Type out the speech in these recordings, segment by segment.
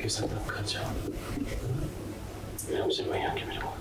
के साथ आप घर जाओ, मैं उसे वहीं आके मिलूंगा।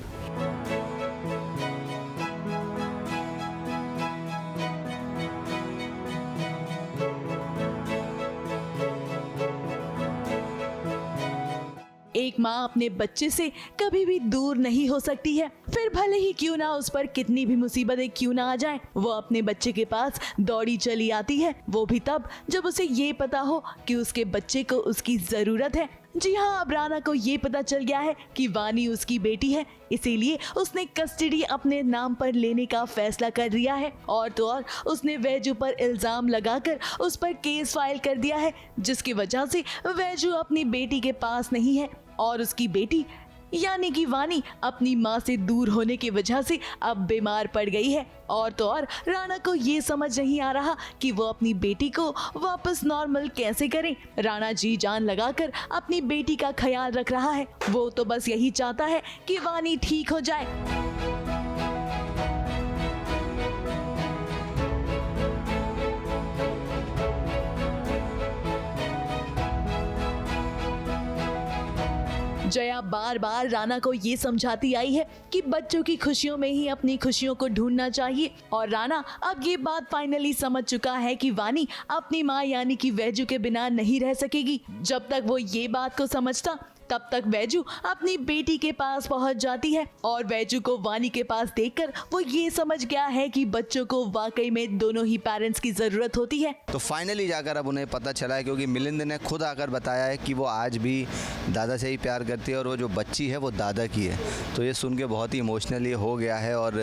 एक माँ अपने बच्चे से कभी भी दूर नहीं हो सकती है। फिर भले ही क्यों ना उस पर कितनी भी मुसीबतें क्यों ना आ जाएं, वो अपने बच्चे के पास दौड़ी चली आती है, वो भी तब जब उसे ये पता हो कि उसके बच्चे को उसकी जरूरत है। जी हाँ, अब राना को ये पता चल गया है कि वानी उसकी बेटी है, इसीलिए उसने कस्टडी अपने नाम पर लेने का फैसला कर लिया है। और तो और उसने वैजू पर इल्जाम लगाकर उस पर केस फाइल कर दिया है, जिसकी वजह से वैजू अपनी बेटी के पास नहीं है और उसकी बेटी यानी कि वानी अपनी माँ से दूर होने की वजह से अब बीमार पड़ गई है। और तो और राणा को ये समझ नहीं आ रहा कि वो अपनी बेटी को वापस नॉर्मल कैसे करे। राणा जी जान लगाकर अपनी बेटी का ख्याल रख रहा है, वो तो बस यही चाहता है कि वानी ठीक हो जाए। जया बार बार राणा को ये समझाती आई है कि बच्चों की खुशियों में ही अपनी खुशियों को ढूंढना चाहिए। और राणा अब ये बात फाइनली समझ चुका है कि वानी अपनी माँ यानी कि वैजू के बिना नहीं रह सकेगी। जब तक वो ये बात को समझता तब तक वैजू अपनी बेटी के पास पहुंच जाती है और वैजू को वानी के पास देखकर वो ये समझ गया है कि बच्चों को वाकई में दोनों ही पेरेंट्स की जरूरत होती है। तो फाइनली जाकर अब उन्हें पता चला है, क्योंकि मिलिंद ने खुद आकर बताया है कि वो आज भी दादा से ही प्यार करती है और वो जो बच्ची है वो दादा की है। तो ये सुन के बहुत ही इमोशनली हो गया है और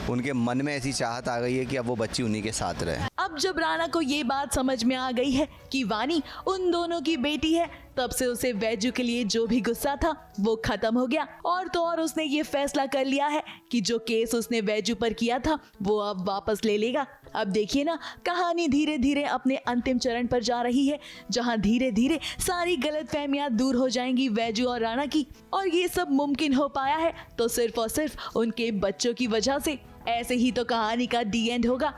उनके मन में ऐसी चाहत आ गई है कि अब वो बच्ची उन्हीं के साथ रहे। अब जब राणा को ये बात समझ में आ गई है कि वानी उन दोनों की बेटी है, तब से उसे वैजू के लिए जो भी गुस्सा था वो खत्म हो गया। और तो और उसने ये फैसला कर लिया है कि जो केस उसने वैजू पर किया था वो अब वापस ले लेगा। अब देखिए ना, कहानी धीरे धीरे अपने अंतिम चरण पर जा रही है, जहां धीरे धीरे सारी गलतफहमियां दूर हो जाएंगी वैजू और राणा की। और ये सब मुमकिन हो पाया है तो सिर्फ और सिर्फ उनके बच्चों की वजह से। ऐसे ही तो कहानी का डी एंड होगा,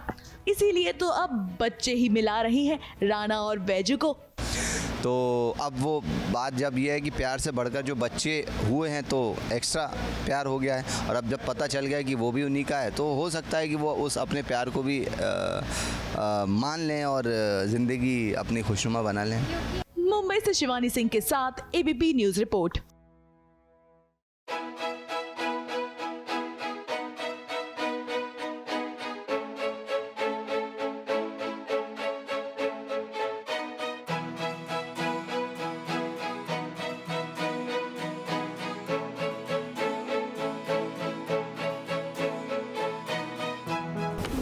इसीलिए तो अब बच्चे ही मिला रही हैं राणा और वैजू को। तो अब वो बात जब ये है कि प्यार से बढ़कर जो बच्चे हुए हैं तो एक्स्ट्रा प्यार हो गया है, और अब जब पता चल गया कि वो भी उन्हीं का है तो हो सकता है कि वो उस अपने प्यार को भी मान लें और ज़िंदगी अपनी खुशनुमा बना लें। मुंबई से शिवानी सिंह के साथ एबीपी न्यूज़ रिपोर्ट।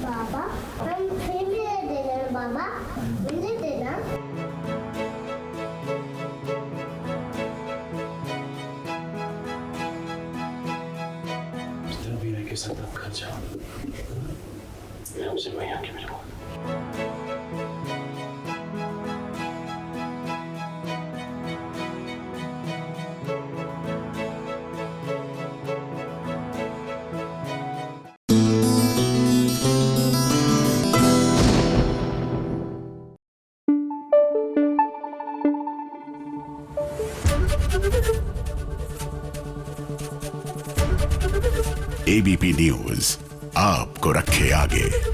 बाबा हम फिर ले देना, बाबा ले देना। जितना भी है के साथ आप घर जाओ, मैं उसे वहीं आके मिलूंगा। एबीपी न्यूज आपको रखे आगे।